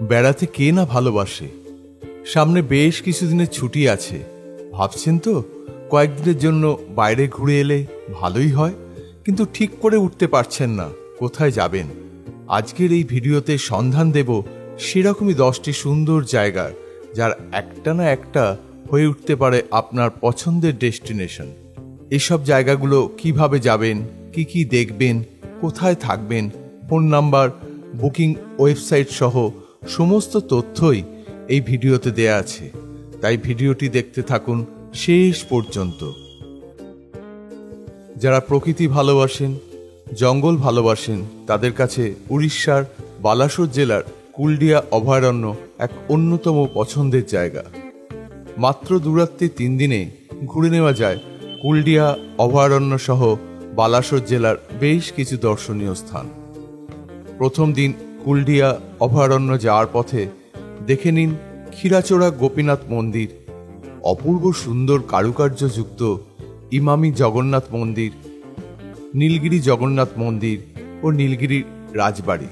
বেড়াতে কে না ভালোবাসে। সামনে বেশ কিছুদিনের ছুটি আছে, ভাবছেন তো কয়েকদিনের জন্য বাইরে ঘুরে এলে ভালোই হয়, কিন্তু ঠিক করে উঠতে পারছেন না কোথায় যাবেন। আজকের এই ভিডিওতে সন্ধান দেব সেরকমই 10টি সুন্দর জায়গার, যার একটা না একটা হয়ে উঠতে পারে আপনার পছন্দের ডেস্টিনেশন। এসব জায়গাগুলো কিভাবে যাবেন, কি কি দেখবেন, কোথায় থাকবেন, ফোন নাম্বার, বুকিং ওয়েবসাইট সহ সমস্ত তথ্যই এই ভিডিওতে দেয়া আছে, তাই ভিডিওটি দেখতে থাকুন শেষ পর্যন্ত। যারা প্রকৃতি ভালোবাসেন, জঙ্গল ভালোবাসেন, তাদের কাছে উড়িষ্যার বালাসোর জেলার কুলডিয়া অভয়ারণ্য এক অন্যতম পছন্দের জায়গা। মাত্র দূরত্বে 3 দিনে ঘুরে নেওয়া যায় কুলডিয়া অভয়ারণ্য সহ বালাসোর জেলার বেশ কিছু দর্শনীয় স্থান। প্রথম দিন কুলডিয়া অভয়ারণ্য যাওয়ার পথে দেখে নিন ক্ষীরাচোরা গোপীনাথ মন্দির, অপূর্ব সুন্দর কারুকার্যযুক্ত ইমামি জগন্নাথ মন্দির, নীলগিরি জগন্নাথ মন্দির ও নীলগিরি রাজবাড়ি।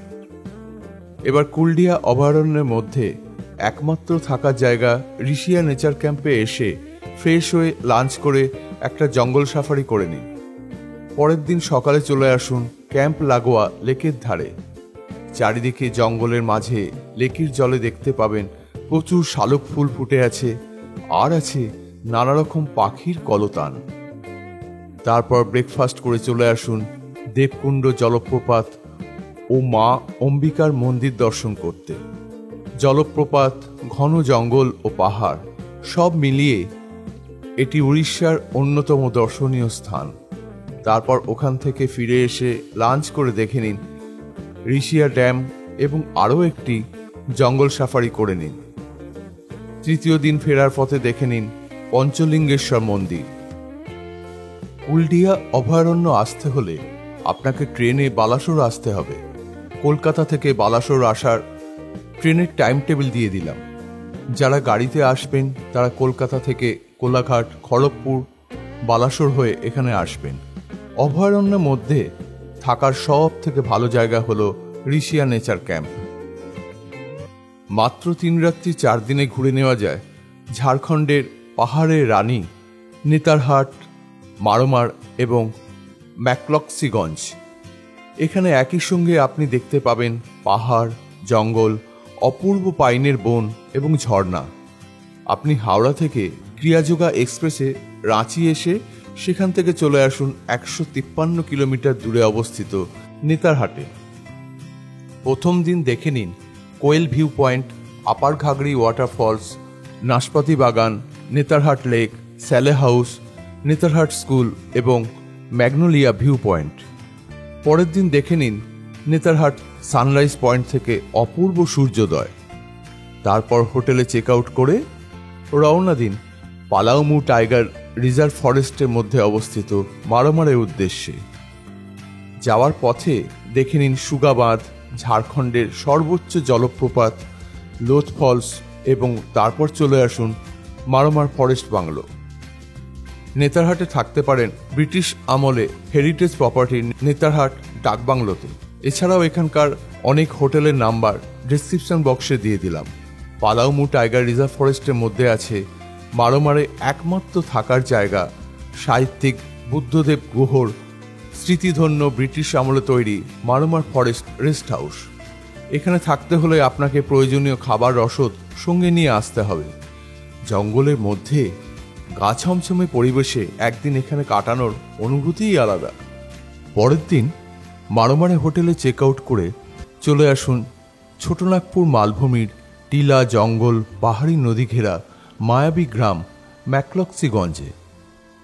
এবার কুলডিয়া অভয়ারণ্যের মধ্যে একমাত্র থাকার জায়গা ঋষিয়া নেচার ক্যাম্পে এসে ফ্রেশ হয়ে লাঞ্চ করে একটা জঙ্গল সাফারি করে নিন। পরের দিন সকালে চলে আসুন ক্যাম্প লাগোয়া লেকের ধারে। চারিদিকে জঙ্গলের মাঝে লেকের জলে দেখতে পাবেন প্রচুর শালুক ফুল ফুটে আছে, আর আছে নানা রকম পাখির কলতান। তারপর ব্রেকফাস্ট করে চলে আসুন দেবকুণ্ড জলপ্রপাত ও মা অম্বিকার মন্দির দর্শন করতে। জলপ্রপাত, ঘন জঙ্গল ও পাহাড় সব মিলিয়ে এটি উড়িষ্যার অন্যতম দর্শনীয় স্থান। তারপর ওখান থেকে ফিরে এসে লাঞ্চ করে দেখে নিন ঋষিয়া ড্যাম এবং আরও একটি জঙ্গল সাফারি করে নিন। তৃতীয় দিন ফেরার পথে দেখে নিন পঞ্চলিঙ্গেশ্বর মন্দির। কুলডিয়া অভয়ারণ্য আসতে হলে আপনাকে ট্রেনে বালাসোর আসতে হবে। কলকাতা থেকে বালাসোর আসার ট্রেনের টাইম টেবিল দিয়ে দিলাম। যারা গাড়িতে আসবেন তারা কলকাতা থেকে কোলাঘাট, খড়গপুর, বালাসোর হয়ে এখানে আসবেন। অভয়ারণ্যের মধ্যে থাকার সব থেকে ভালো জায়গা হলো ঋষিয়া নেচার ক্যাম্প। মাত্র 3 রাত্রি 4 দিনে ঘুরে নেওয়া যায় ঝাড়খণ্ডের পাহাড়ের রানী নেতারহাট, মারমার এবং ম্যাকলক্সিগঞ্জ। এখানে একই সঙ্গে আপনি দেখতে পাবেন পাহাড়, জঙ্গল, অপূর্ব পাইনের বন এবং ঝর্ণা। আপনি হাওড়া থেকে ক্রিয়াযোগা এক্সপ্রেসে রাঁচি এসে সেখান থেকে চলে আসুন 153 কিলোমিটার দূরে অবস্থিত নেতারহাটে। প্রথম দিন দেখে নিন কোয়েল ভিউ পয়েন্ট, আপার ঘাগড়ি ওয়াটারফলস, নাশপাতি বাগান, Netarhat lake, chalet house, Netarhat school এবং ম্যাগনোলিয়া ভিউ পয়েন্ট। পরের দিন দেখে নিন নেতারহাট সানরাইজ পয়েন্ট থেকে অপূর্ব সূর্যোদয়। তারপর হোটেলে চেক আউট করে রওনা দিন পালাউমু টাইগার রিজার্ভ ফরেস্টের মধ্যে অবস্থিত মারমারের উদ্দেশ্যে। যাওয়ার পথে দেখে নিন সুগা বাঁধ, ঝাড়খণ্ডের সর্বোচ্চ জলপ্রপাত লোথ ফলস এবং তারপর চলে আসুন মারমার ফরেস্ট বাংলো। নেতারহাটে থাকতে পারেন ব্রিটিশ আমলে হেরিটেজ প্রপার্টি নেতারহাট ডাকবাংলোতে। এছাড়াও এখানকার অনেক হোটেলের নাম্বার ডেসক্রিপশন বক্সে দিয়ে দিলাম। পালাউমু টাইগার রিজার্ভ ফরেস্টের মধ্যে আছে মারমারে একমাত্র থাকার জায়গা সাহিত্যিক বুদ্ধদেব গুহর স্মৃতিধন্য ব্রিটিশ আমলে তৈরি মারমার ফরেস্ট রেস্ট হাউস। এখানে থাকতে হলে আপনাকে প্রয়োজনীয় খাবার রসদ সঙ্গে নিয়ে আসতে হবে। জঙ্গলের মধ্যে গা ছমছমে পরিবেশে একদিন এখানে কাটানোর অনুভূতিই আলাদা। পরের দিন মারমারে হোটেলে চেক আউট করে চলে আসুন ছোটনাগপুর মালভূমির টিলা, জঙ্গল, পাহাড়ি নদী ঘেরা মায়াবী গ্রাম ম্যাকলক্সিগঞ্জে।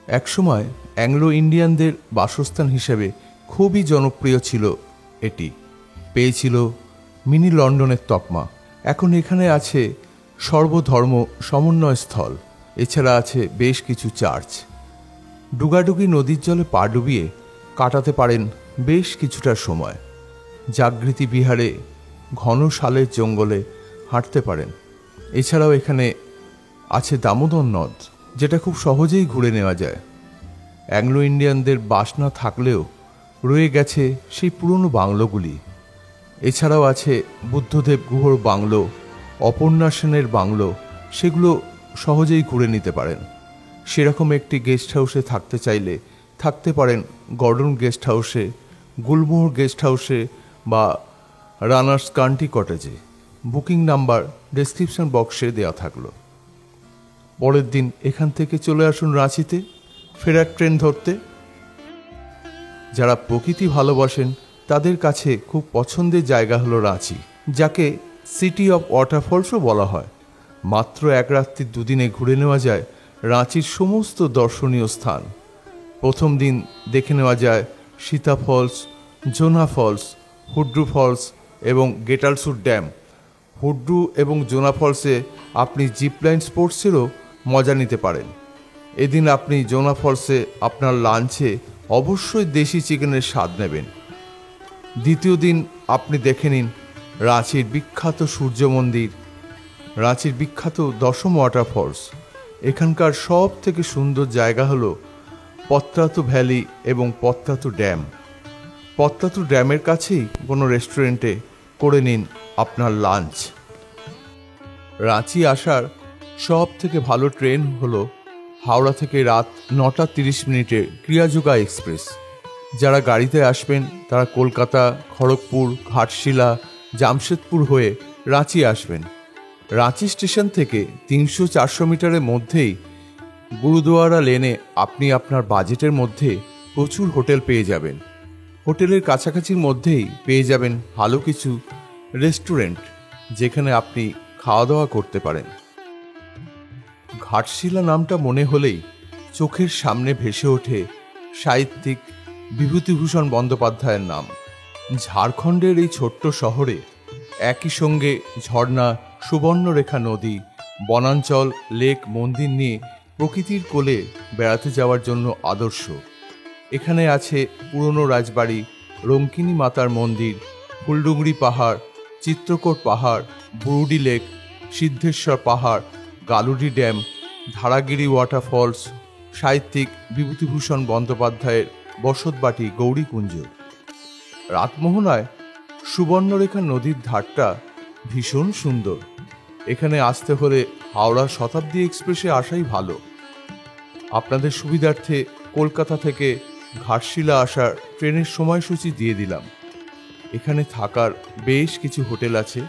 একসময় অ্যাংলো ইন্ডিয়ানদের বাসস্থান হিসেবে খুবই জনপ্রিয় ছিল এটি, পেয়েছিল মিনি লন্ডনের তকমা। এখন এখানে আছে সর্বধর্ম সমন্বয় স্থল। এছাড়া আছে বেশ কিছু চার্চ। ডুগাডুগি নদীর জলে পা ডুবিয়ে কাটাতে পারেন বেশ কিছুটা সময়। জাগৃতি বিহারে ঘন শালের জঙ্গলে হাঁটতে পারেন। এছাড়াও এখানে আছে দামোদর নদ, যেটা খুব সহজেই ঘুরে নেওয়া যায়। অ্যাংলো ইন্ডিয়ানদের বাস না থাকলেও রয়ে গেছে সেই পুরনো বাংলোগুলি। এছাড়াও আছে বুদ্ধদেব গুহর বাংলো অপর্ণা সেনের বাংলো, সেগুলো সহজেই ঘুরে নিতে পারেন। সেরকম একটি গেস্ট হাউসে থাকতে চাইলে থাকতে পারেন গর্ডন গেস্ট হাউসে, গুলমোহর গেস্ট হাউসে বা রানার্স কান্ট্রি কটেজে। বুকিং নাম্বার ডেসক্রিপশন বক্সে দেওয়া থাকলো। পরের দিন এখান থেকে চলে আসুন রাঁচিতে ফেরার ট্রেন ধরতে। যারা প্রকৃতি ভালোবাসেন তাদের কাছে খুব পছন্দের জায়গা হলো রাঁচি, যাকে সিটি অফ ওয়াটারফলসও বলা হয়। মাত্র এক রাত্রি দুদিনে ঘুরে নেওয়া যায় রাঁচির সমস্ত দর্শনীয় স্থান। প্রথম দিন দেখে নেওয়া যায় সীতা ফলস, জোনা ফলস, হুড্রু ফলস এবং গেটালসুর ড্যাম। হুড্রু এবং জোনা ফলসে আপনি জিপলাইন স্পোর্টসেরও মজা নিতে পারেন। এদিন আপনি জোনা ফলসে আপনার লাঞ্চে অবশ্যই দেশি চিকেনের স্বাদ নেবেন। দ্বিতীয় দিন আপনি দেখে নিন রাঁচির বিখ্যাত সূর্য মন্দির, রাঁচির বিখ্যাত দশম ওয়াটারফলস। এখানকার সব থেকে সুন্দর জায়গা হলো পত্রাতু ভ্যালি এবং পত্রাতু ড্যাম। পত্রাতু ড্যামের কাছেই কোনো রেস্টুরেন্টে করে নিন আপনার লাঞ্চ। রাঁচি আসার সব থেকে ভালো ট্রেন হলো হাওড়া থেকে রাত 9:30 ক্রিয়াযোগা এক্সপ্রেস। যারা গাড়িতে আসবেন তারা কলকাতা, খড়গপুর, ঘাটশিলা, জামশেদপুর হয়ে রাঁচি আসবেন। রাঁচি স্টেশন থেকে 300-400 মিটারের মধ্যেই গুরুদুয়ারা লেনে আপনি আপনার বাজেটের মধ্যে প্রচুর হোটেল পেয়ে যাবেন। হোটেলের কাছাকাছির মধ্যেই পেয়ে যাবেন ভালো কিছু রেস্টুরেন্ট, যেখানে আপনি খাওয়া দাওয়া করতে পারেন। ঘাটশিলা নামটা মনে হলেই চোখের সামনে ভেসে ওঠে সাহিত্যিক বিভূতিভূষণ বন্দ্যোপাধ্যায়ের নাম। ঝাড়খণ্ডের এই ছোট্ট শহরে একই সঙ্গে ঝর্ণা, সুবর্ণরেখা নদী, বনাঞ্চল, লেক, মন্দির নিয়ে প্রকৃতির কোলে বেড়াতে যাওয়ার জন্য আদর্শ। এখানে আছে পুরনো রাজবাড়ি, রঙ্কিনী মাতার মন্দির, ফুলডুংরি পাহাড়, চিত্রকূট পাহাড়, বুরুডি লেক, সিদ্ধেশ্বর পাহাড়, গালুডি ড্যাম, ধারাগিরি ওয়াটারফলস, সাহিত্যিক বিভূতিভূষণ বন্দ্যোপাধ্যায়ের বসতবাটি গৌরীকুঞ্জ। রাতমোহনায় সুবর্ণরেখা নদীর ধারটা ভীষণ সুন্দর। এখানে আসতে হলে হাওড়া শতাব্দী এক্সপ্রেসে আসাই ভালো। আপনাদের সুবিধার্থে কলকাতা থেকে ঘাটশিলা আসার ট্রেনের সময়সূচি দিয়ে দিলাম। এখানে থাকার বেশ কিছু হোটেল আছে।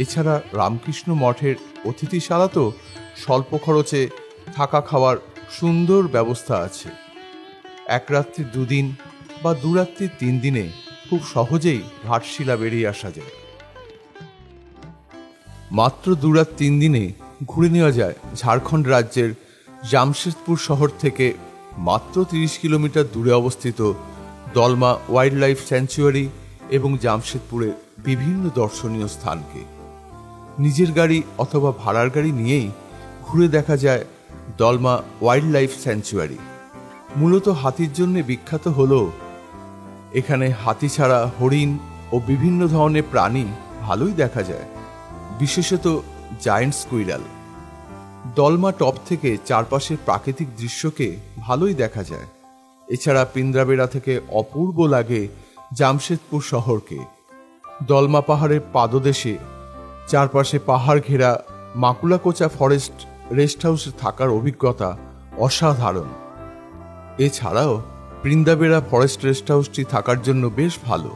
এছাড়া রামকৃষ্ণ মঠের অতিথিশালাতেও স্বল্প খরচে থাকা খাওয়ার সুন্দর ব্যবস্থা আছে। এক রাত্রি 2 দিন বা 2 রাত্রি 3 দিনে খুব সহজেই ঘাটশিলা বেরিয়ে আসা যায়। মাত্র 2 রাত 3 দিনে ঘুরে নেওয়া যায় ঝাড়খণ্ড রাজ্যের জামশেদপুর শহর থেকে মাত্র 30 কিলোমিটার দূরে অবস্থিত দলমা ওয়াইল্ড লাইফ স্যাংচুয়ারি এবং জামশেদপুরের বিভিন্ন দর্শনীয় স্থানকে। নিজের গাড়ি অথবা ভাড়ার গাড়ি নিয়েই ঘুরে দেখা যায় দলমা ওয়াইল্ড লাইফ স্যাংচুয়ারি। মূলত হাতির জন্য বিখ্যাত হলেও এখানে হাতি ছাড়া হরিণ ও বিভিন্ন ধরনের প্রাণী ভালোই দেখা যায়, বিশেষত জায়ান্ট স্কুইরাল। দলমা টপ থেকে চারপাশের প্রাকৃতিক দৃশ্যকে ভালোই দেখা যায়। এছাড়া পিন্দ্রাবেড়া থেকে অপূর্ব লাগে জামশেদপুর শহরকে। দলমা পাহাড়ের পাদদেশে চারপাশে পাহাড় ঘেরা মাকুলাকোচা ফরেস্ট রেস্ট হাউসে থাকার অভিজ্ঞতা অসাধারণ। এছাড়াও বৃন্দাবেড়া ফরেস্ট রেস্ট হাউসটি থাকার জন্য বেশ ভালো।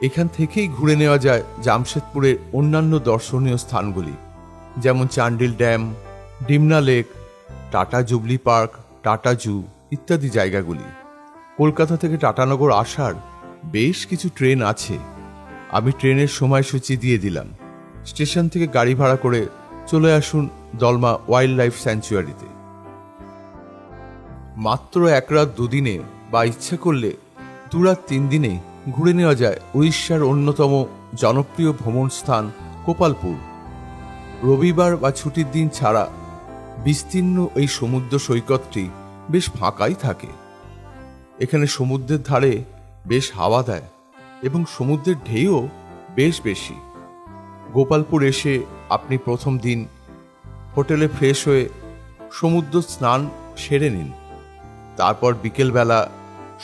এখান থেকেই ঘুরে নেওয়া যায় জামশেদপুরের অন্যান্য দর্শনীয় স্থানগুলি, যেমন Chandil dam, Dimna lake, Tata jubilee park, Tata zoo ইত্যাদি জায়গাগুলি। কলকাতা থেকে টাটানগর আসার বেশ কিছু ট্রেন আছে। আমি ট্রেনের সময়সূচি দিয়ে দিলাম। স্টেশন থেকে গাড়ি ভাড়া করে চলে আসুন দলমা ওয়াইল্ড লাইফ স্যাংচুয়ারিতে। মাত্র 1 রাত 2 দিনে বা ইচ্ছা করলে 2 রাত 3 দিনে ঘুরে নেওয়া যায় উড়িষ্যার অন্যতম জনপ্রিয় ভ্রমণ স্থান গোপালপুর। রবিবার বা ছুটির দিন ছাড়া বিস্তীর্ণ এই সমুদ্র সৈকতটি বেশ ফাঁকাই থাকে। এখানে সমুদ্রের ধারে বেশ হাওয়া দেয় এবং সমুদ্রের ঢেউও বেশ বেশি। গোপালপুর এসে আপনি প্রথম দিন হোটেলে ফ্রেশ হয়ে সমুদ্র স্নান সেরে নিন। তারপর বিকেলবেলা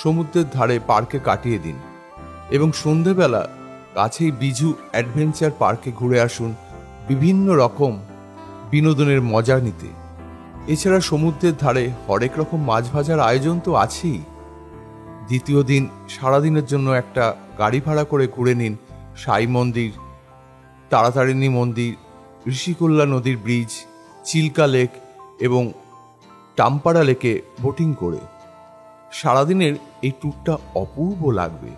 সমুদ্রের ধারে পার্কে কাটিয়ে দিন এবং সন্ধেবেলা কাছেই বিজু অ্যাডভেঞ্চার পার্কে ঘুরে আসুন বিভিন্ন রকম বিনোদনের মজা নিতে। এছাড়া সমুদ্রের ধারে হরেক রকম মাছ ভাজার আয়োজন তো আছেই। দ্বিতীয় দিন সারাদিনের জন্য একটা গাড়ি ভাড়া করে ঘুরে নিন সাই মন্দির, তারাতারিণী মন্দির, ঋষিকল্যা নদীর ব্রিজ, চিল্কা লেক এবং টাম্পারা লেকে বোটিং করে। সারাদিনের এই ট্যুরটা অপূর্ব লাগবে।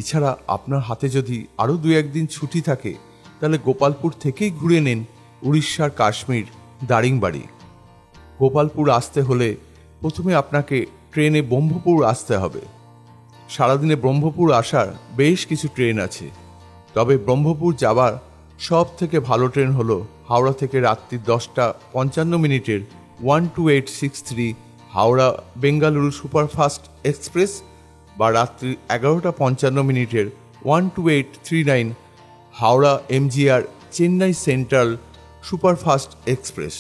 এছাড়া আপনার হাতে যদি আরও 2-1 দিন ছুটি থাকে, তাহলে গোপালপুর থেকেই ঘুরে নিন উড়িষ্যার কাশ্মীর দারিংবাড়ি। গোপালপুর আসতে হলে প্রথমে আপনাকে ট্রেনে ব্রহ্মপুর আসতে হবে। সারাদিনে ব্রহ্মপুর আসার বেশ কিছু ট্রেন আছে, তবে ব্রহ্মপুর যাবার সব থেকে ভালো ট্রেন হলো হাওড়া থেকে রাত্রি 10:55 12863 হাওড়া বেঙ্গালুরু সুপারফাস্ট এক্সপ্রেস, বা রাত্রি 11:55 12839 Howrah MGR Chennai central superfast express.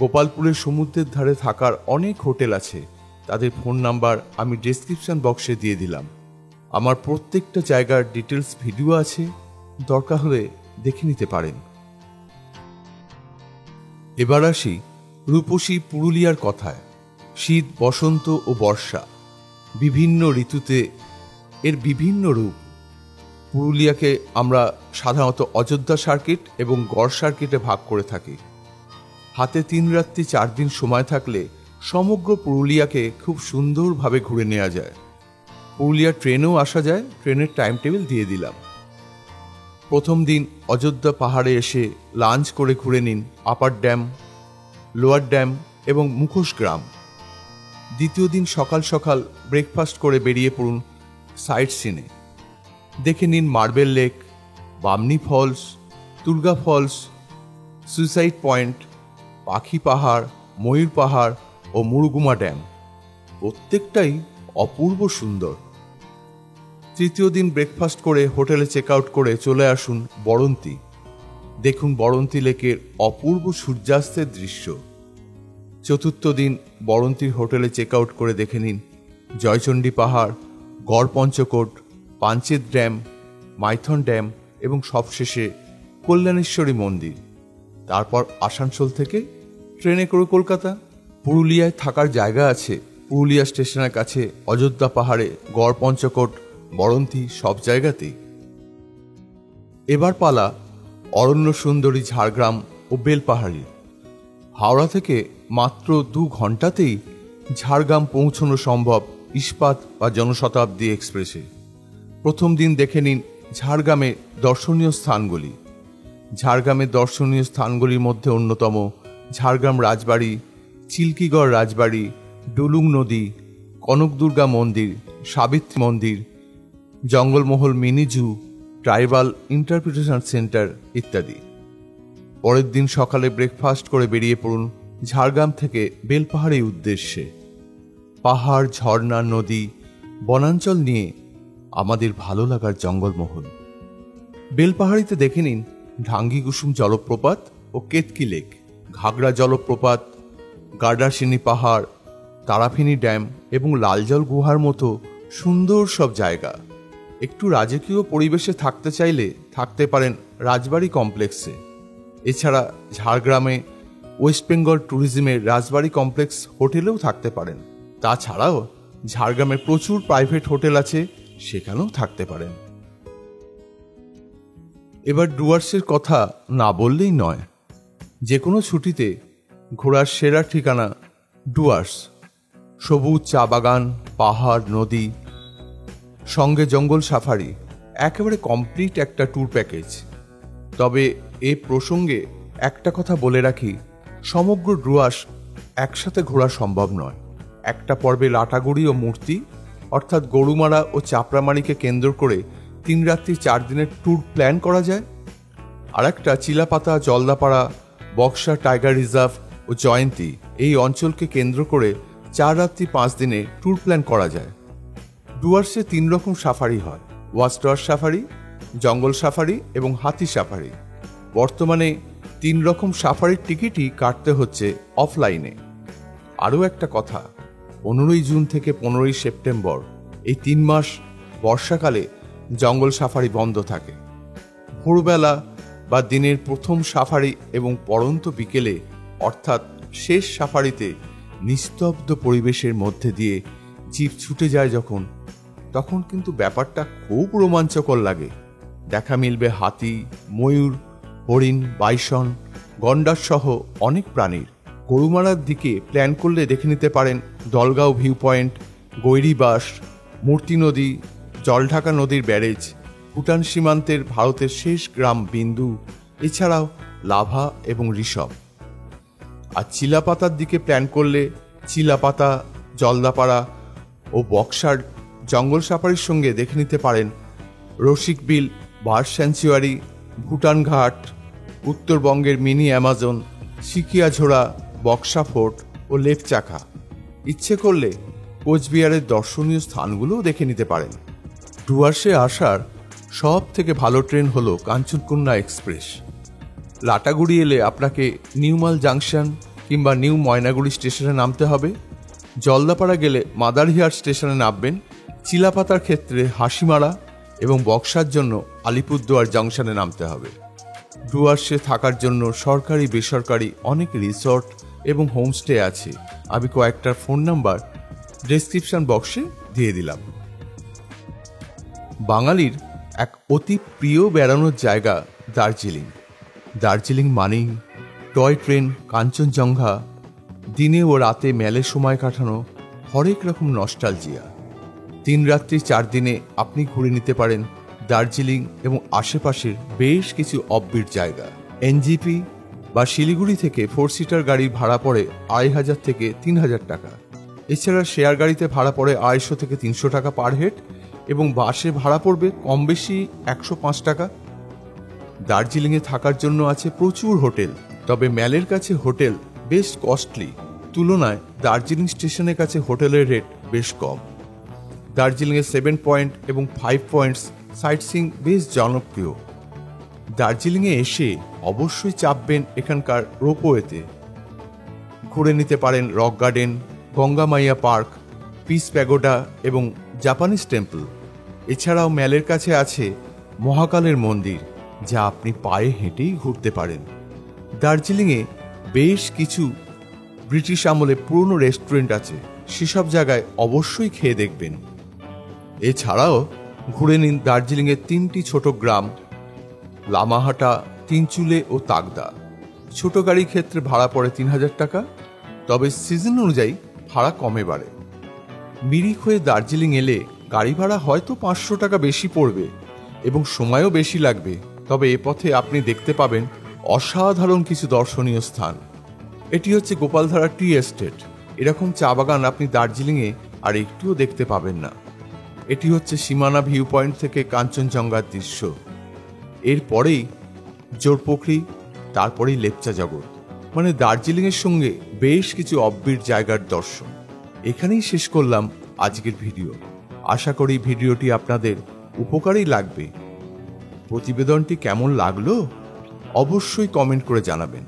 গোপালপুরের সমুদ্রের ধারে থাকার অনেক হোটেল আছে, তাদের ফোন নাম্বার আমি ডেসক্রিপশন বক্সে দিয়ে দিলাম। আমার প্রত্যেকটা জায়গার ডিটেলস ভিডিও আছে, দরকার হলে দেখে নিতে পারেন। এবার আসি রূপসী পুরুলিয়ার কথায়। শীত, বসন্ত ও বর্ষা বিভিন্ন ঋতুতে এর বিভিন্ন রূপ। পুরুলিয়াকে আমরা সাধারণত অযোধ্যা সার্কিট এবং গড় সার্কিটে ভাগ করে থাকি। হাতে 3 রাত্রি 4 দিন সময় থাকলে সমগ্র পুরুলিয়াকে খুব সুন্দরভাবে ঘুরে নেওয়া যায়। পুরুলিয়া ট্রেনেও আসা যায়, ট্রেনের টাইম টেবিল দিয়ে দিলাম। প্রথম দিন অযোধ্যা পাহাড়ে এসে লাঞ্চ করে ঘুরে নিন আপার ড্যাম, লোয়ার ড্যাম এবং মুখোশ গ্রাম। দ্বিতীয় দিন সকাল সকাল ব্রেকফাস্ট করে বেরিয়ে পড়ুন সাইট সিনে। দেখে নিন marble lake, Bamni falls, Durga falls, suicide point, Pakhi Pahar, ময়ূর পাহাড় ও মুরগুমা ড্যাম। প্রত্যেকটাই অপূর্ব সুন্দর। তৃতীয় দিন ব্রেকফাস্ট করে হোটেলে চেক আউট করে চলে আসুন বড়ন্তি। দেখুন বড়ন্তি লেকের অপূর্ব সূর্যাস্তের দৃশ্য। চতুর্থ দিন বড়ন্তির হোটেলে চেক আউট করে দেখে নিন জয়চণ্ডী পাহাড়, গড় পঞ্চকোট, পাঞ্চেত ড্যাম, মাইথন ড্যাম এবং সবশেষে কল্যাণেশ্বরী মন্দির। তারপর আসানসোল থেকে ট্রেনে করে কলকাতা। পুরুলিয়ায় থাকার জায়গা আছে। পুরুলিয়া স্টেশনের কাছে অযোধ্যা পাহাড়ে, গড় পঞ্চকোট, বড়ন্তি সব জায়গাতেই। এবার পালা অরণ্য সুন্দরী ঝাড়গ্রাম ও বেলপাহাড়ি। হাওড়া থেকে মাত্র 2 ঘন্টাতেই ঝাড়গ্রাম পৌঁছানো সম্ভব ইস্পাত বা জনশতাব্দী এক্সপ্রেসে। প্রথম দিন দেখে নিন ঝাড়গ্রামে দর্শনীয় স্থানগুলি। ঝাড়গ্রামের দর্শনীয় স্থানগুলির মধ্যে অন্যতম ঝাড়গ্রাম রাজবাড়ি, চিল্কিগড় রাজবাড়ি, ডুলুং নদী, কনকদুর্গা মন্দির, সাবিত্রী মন্দির, Jangalmahal mini zoo, tribal interpretation centre ইত্যাদি। পরের দিন সকালে ব্রেকফাস্ট করে বেরিয়ে পড়ুন ঝাড়গ্রাম থেকে বেলপাহাড়ির উদ্দেশ্যে। পাহাড়, ঝর্ণা, নদী, বনাঞ্চল নিয়ে আমাদের ভালো লাগার জঙ্গলমহল। বেলপাহাড়িতে দেখে নিন ঢাঙ্গি কুসুম জলপ্রপাত ও কেতকি লেক, ঘাগড়া জলপ্রপাত, গার্ডারসিনী পাহাড়, তারাফিনী ড্যাম এবং লালজল গুহার মতো সুন্দর সব জায়গা। একটু রাজকীয় পরিবেশে থাকতে চাইলে থাকতে পারেন রাজবাড়ি কমপ্লেক্সে। এছাড়া ঝাড়গ্রামে ওয়েস্ট বেঙ্গল ট্যুরিজমের রাজবাড়ি কমপ্লেক্স হোটেলেও থাকতে পারেন। তাছাড়াও ঝাড়গ্রামে প্রচুর প্রাইভেট হোটেল আছে, সেখানেও থাকতে পারেন। এবার ডুয়ার্সের কথা না বললেই নয়। যে কোনো ছুটিতে ঘোরার সেরা ঠিকানা ডুয়ার্স। সবুজ চা বাগান, পাহাড়, নদী, সঙ্গে জঙ্গল সাফারি, একেবারে কমপ্লিট একটা ট্যুর প্যাকেজ। তবে এ প্রসঙ্গে একটা কথা বলে রাখি, সমগ্র ডুয়ার্স একসাথে ঘোরা সম্ভব নয়। একটা পর্বে লাটাগুড়ি ও মূর্তি অর্থাৎ গরুমারা ও চাপড়ামারিকে কেন্দ্র করে 3 রাত্রি 4 দিনের ট্যুর প্ল্যান করা যায়। আর একটা চিলাপাতা, জলদাপাড়া, বক্সা টাইগার রিজার্ভ ও জয়ন্তী এই অঞ্চলকে কেন্দ্র করে 4 রাত্রি 5 দিনে ট্যুর প্ল্যান করা যায়। ডুয়ার্সে 3 রকম সাফারি হয়: ওয়াচ টাওয়ার সাফারি, জঙ্গল সাফারি এবং হাতি সাফারি। বর্তমানে 3 রকম সাফারির টিকিটই কাটতে হচ্ছে অফলাইনে। আরও একটা কথা, 15 জুন থেকে 15 সেপ্টেম্বর এই 3 মাস বর্ষাকালে জঙ্গল সাফারি বন্ধ থাকে। ভোরবেলা বা দিনের প্রথম সাফারি এবং পড়ন্ত বিকেলে অর্থাৎ শেষ সাফারিতে নিস্তব্ধ পরিবেশের মধ্যে দিয়ে জিপ ছুটে যায় যখন, তখন কিন্তু ব্যাপারটা খুব রোমাঞ্চকর লাগে। দেখা মিলবে হাতি, ময়ূর, হরিণ, বাইসন, গন্ডার সহ অনেক প্রাণীর। গরুমারার দিকে প্ল্যান করলে দেখে নিতে পারেন দলগাঁও ভিউ পয়েন্ট, গৈরিবাস, মূর্তি নদী, জলঢাকা নদীর ব্যারেজ, ভুটান সীমান্তের ভারতের শেষ গ্রাম বিন্দু, এছাড়াও লাভা এবং ঋষভ। আর চিলাপাতার দিকে প্ল্যান করলে চিলাপাতা, জলদাপাড়া ও বক্সার জঙ্গল সাফারির সঙ্গে দেখে নিতে পারেন রসিকবিল, বার্ড স্যাঞ্চুয়ারি, ভুটান ঘাট, উত্তরবঙ্গের মিনি অ্যামাজন, সিকিয়াঝোড়া, বক্সা ফোর্ট ও লেপচাখা। ইচ্ছে করলে কোচবিহারের দর্শনীয় স্থানগুলোও দেখে নিতে পারেন। ডুয়ার্সে আসার সব থেকে ভালো ট্রেন হলো কাঞ্চনকন্যা এক্সপ্রেস। লাটাগুড়ি এলে আপনাকে নিউমাল জাংশন কিংবা নিউ ময়নাগুড়ি স্টেশনে নামতে হবে। জলদাপাড়া গেলে মাদারহিয়ার স্টেশনে নামবেন। চিলাপাতার ক্ষেত্রে হাসিমারা এবং বক্সার জন্য আলিপুরদুয়ার জংশনে নামতে হবে। ডুয়ার্সে থাকার জন্য সরকারি বেসরকারি অনেক রিসর্ট এবং হোমস্টে আছে। আমি কয়েকটার ফোন নাম্বার ডেসক্রিপশন বক্সে দিয়ে দিলাম। বাঙালির এক অতি প্রিয় বেড়ানোর জায়গা দার্জিলিং। দার্জিলিং মানেই টয় ট্রেন, কাঞ্চনজঙ্ঘা, দিনে ও রাতে মেলে সময় কাটানো, হরেক রকম নস্টালজিয়া। 3 রাত্রি 4 দিনে আপনি ঘুরে নিতে পারেন দার্জিলিং এবং আশেপাশের বেশ কিছু অফবিট জায়গা। এনজিপি বা শিলিগুড়ি থেকে 4 সিটার গাড়ির ভাড়া পড়ে 2500 থেকে 3000 টাকা। এছাড়া শেয়ার গাড়িতে ভাড়া পড়ে 250 থেকে 300 টাকা পার হেড এবং বাসে ভাড়া পড়বে কম বেশি 105 টাকা। দার্জিলিংয়ে থাকার জন্য আছে প্রচুর হোটেল, তবে ম্যালের কাছে হোটেল বেশ কস্টলি। তুলনায় দার্জিলিং স্টেশনের কাছে হোটেলের রেট বেশ কম। দার্জিলিংয়ে 7 পয়েন্ট এবং 5 পয়েন্টস সাইট সিইং বেশ জনপ্রিয়। দার্জিলিংয়ে এসে অবশ্যই চাপবেন এখানকার রোপওয়েতে। ঘুরে নিতে পারেন রক গার্ডেন, গঙ্গা মাইয়া পার্ক, পিস প্যাগোডা এবং জাপানিজ টেম্পল। এছাড়াও ম্যালের কাছে আছে মহাকালের মন্দির, যা আপনি পায়ে হেঁটেই ঘুরতে পারেন। দার্জিলিংয়ে বেশ কিছু ব্রিটিশ আমলে পুরনো রেস্টুরেন্ট আছে, সেসব জায়গায় অবশ্যই খেয়ে দেখবেন। এছাড়াও ঘুরে নিন দার্জিলিংয়ের 3টি ছোট গ্রাম লামাহাটা, তিনচুলে ও তাগদা। ছোট গাড়ির ক্ষেত্রে ভাড়া পড়ে 3000 টাকা, তবে সিজন অনুযায়ী ভাড়া কমে বাড়ে। মিরিক হয়ে দার্জিলিং এলে গাড়ি ভাড়া হয়তো 500 টাকা বেশি পড়বে এবং সময়ও বেশি লাগবে, তবে এ পথে আপনি দেখতে পাবেন অসাধারণ কিছু দর্শনীয় স্থান। এটি হচ্ছে গোপালধারা টি এস্টেট। এরকম চা বাগান আপনি দার্জিলিংয়ে আর একটুও দেখতে পাবেন না। এটি হচ্ছে সীমানা ভিউ পয়েন্ট থেকে কাঞ্চনজঙ্ঘার দৃশ্য। এরপরেই জোরপোখরি, তারপরেই লেপচা জগৎ। মানে দার্জিলিংয়ের সঙ্গে বেশ কিছু অফবিট জায়গার দর্শন। এখানেই শেষ করলাম আজকের ভিডিও। আশা করি ভিডিওটি আপনাদের উপকারেই লাগবে। প্রতিবেদনটি কেমন লাগলো অবশ্যই কমেন্ট করে জানাবেন।